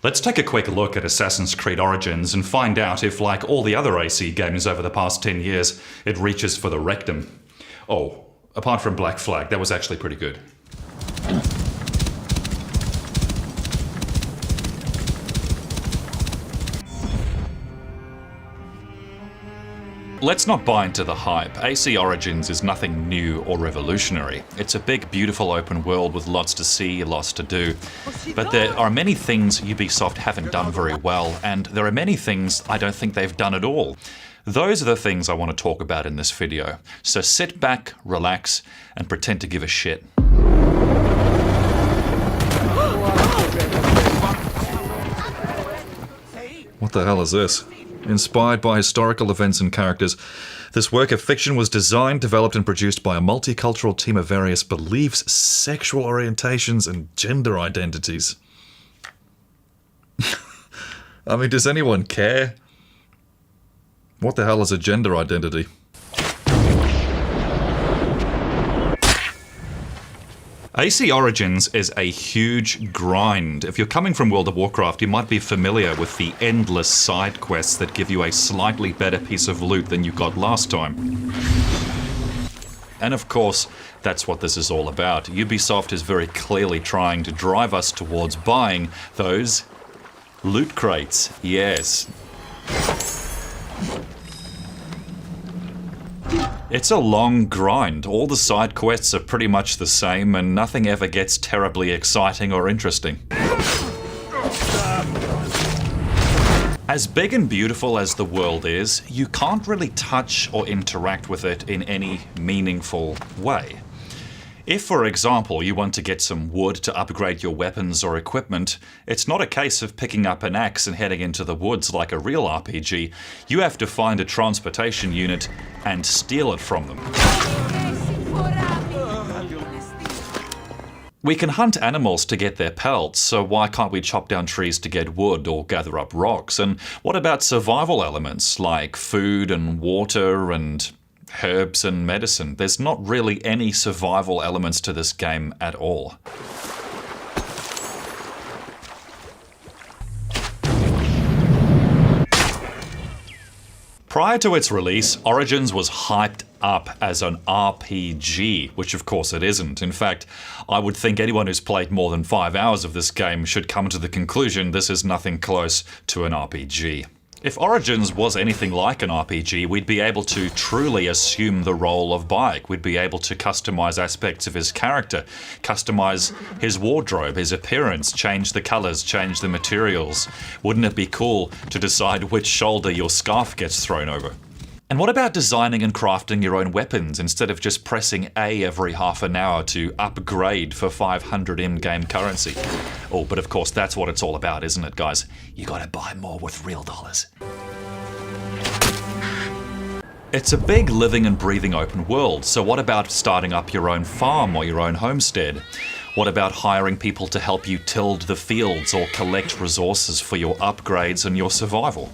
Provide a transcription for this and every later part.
Let's take a quick look at Assassin's Creed Origins and find out if, like all the other AC games over the past 10 years, it reaches for the rectum. Oh, apart from Black Flag, that was actually pretty good. Let's not buy into the hype. AC Origins is nothing new or revolutionary. It's a big, beautiful open world with lots to see, lots to do. But there are many things Ubisoft haven't done very well, and there are many things I don't think they've done at all. Those are the things I want to talk about in this video. So sit back, relax, and pretend to give a shit. What the hell is this? Inspired by historical events and characters, this work of fiction was designed, developed, and produced by a multicultural team of various beliefs, sexual orientations, and gender identities. I mean, does anyone care? What the hell is a gender identity? AC Origins is a huge grind. If you're coming from World of Warcraft, you might be familiar with the endless side quests that give you a slightly better piece of loot than you got last time. And of course, that's what this is all about. Ubisoft is very clearly trying to drive us towards buying those loot crates. Yes. It's a long grind. All the side quests are pretty much the same, and nothing ever gets terribly exciting or interesting. As big and beautiful as the world is, you can't really touch or interact with it in any meaningful way. If, for example, you want to get some wood to upgrade your weapons or equipment, it's not a case of picking up an axe and heading into the woods like a real RPG. You have to find a transportation unit and steal it from them. We can hunt animals to get their pelts, so why can't we chop down trees to get wood or gather up rocks? And what about survival elements like food and water and herbs and medicine? There's not really any survival elements to this game at all. Prior to its release, Origins was hyped up as an RPG, which of course it isn't. In fact, I would think anyone who's played more than 5 hours of this game should come to the conclusion this is nothing close to an RPG. If Origins was anything like an RPG, we'd be able to truly assume the role of Bayek. We'd be able to customize aspects of his character, customize his wardrobe, his appearance, change the colors, change the materials. Wouldn't it be cool to decide which shoulder your scarf gets thrown over? And what about designing and crafting your own weapons instead of just pressing A every half an hour to upgrade for 500 in-game currency? Oh, but of course that's what it's all about, isn't it, guys? You gotta buy more with real dollars. It's a big living and breathing open world, so what about starting up your own farm or your own homestead? What about hiring people to help you tilled the fields or collect resources for your upgrades and your survival?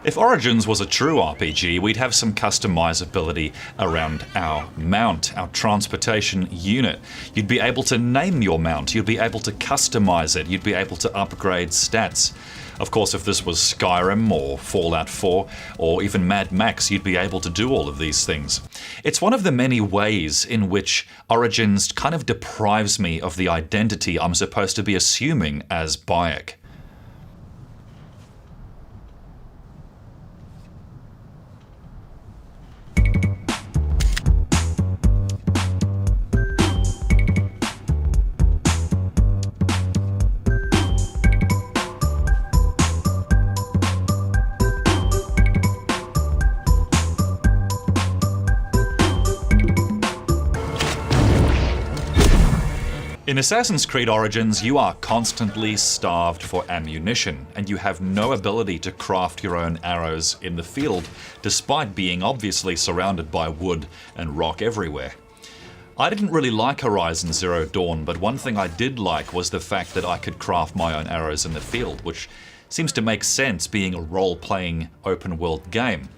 If Origins was a true RPG, we'd have some customizability around our mount, our transportation unit. You'd be able to name your mount, you'd be able to customize it, you'd be able to upgrade stats. Of course, if this was Skyrim or Fallout 4 or even Mad Max, you'd be able to do all of these things. It's one of the many ways in which Origins kind of deprives me of the identity I'm supposed to be assuming as Bayek. In Assassin's Creed Origins, you are constantly starved for ammunition, and you have no ability to craft your own arrows in the field, despite being obviously surrounded by wood and rock everywhere. I didn't really like Horizon Zero Dawn, but one thing I did like was the fact that I could craft my own arrows in the field, which seems to make sense being a role-playing open-world game.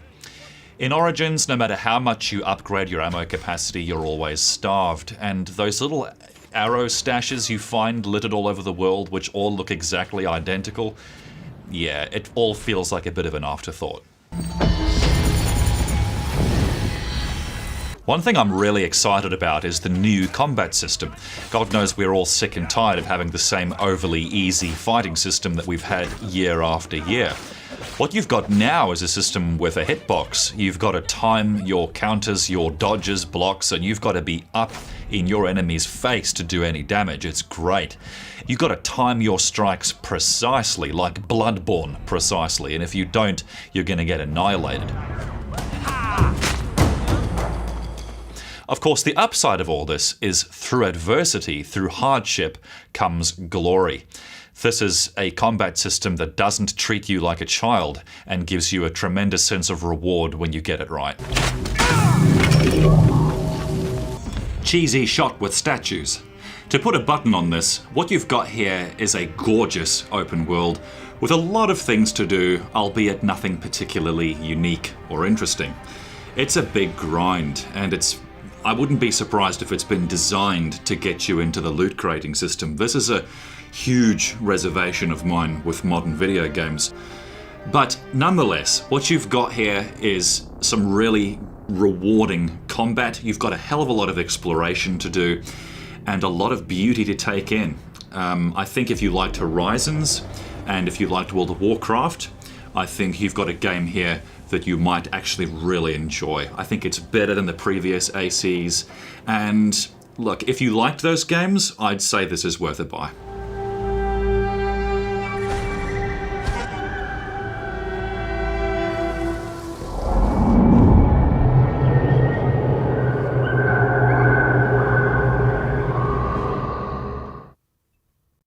In Origins, no matter how much you upgrade your ammo capacity, you're always starved, and those little arrow stashes you find littered all over the world, which all look exactly identical, yeah, it all feels like a bit of an afterthought. One thing I'm really excited about is the new combat system. God knows we're all sick and tired of having the same overly easy fighting system that we've had year after year. What you've got now is a system with a hitbox. You've got to time your counters, your dodges, blocks, and you've got to be up in your enemy's face to do any damage. It's great. You've got to time your strikes precisely, like Bloodborne precisely, and if you don't, you're going to get annihilated. Of course, the upside of all this is through adversity, through hardship, comes glory. This is a combat system that doesn't treat you like a child and gives you a tremendous sense of reward when you get it right. Cheesy shot with statues. To put a button on this, what you've got here is a gorgeous open world with a lot of things to do, albeit nothing particularly unique or interesting. It's a big grind, and I wouldn't be surprised if it's been designed to get you into the loot crating system. This is a huge reservation of mine with modern video games. But nonetheless, what you've got here is some really rewarding combat. You've got a hell of a lot of exploration to do and a lot of beauty to take in. I think if you liked Horizons and if you liked World of Warcraft, I think you've got a game here that you might actually really enjoy. I think it's better than the previous ACs, and look, if you liked those games, I'd say this is worth a buy.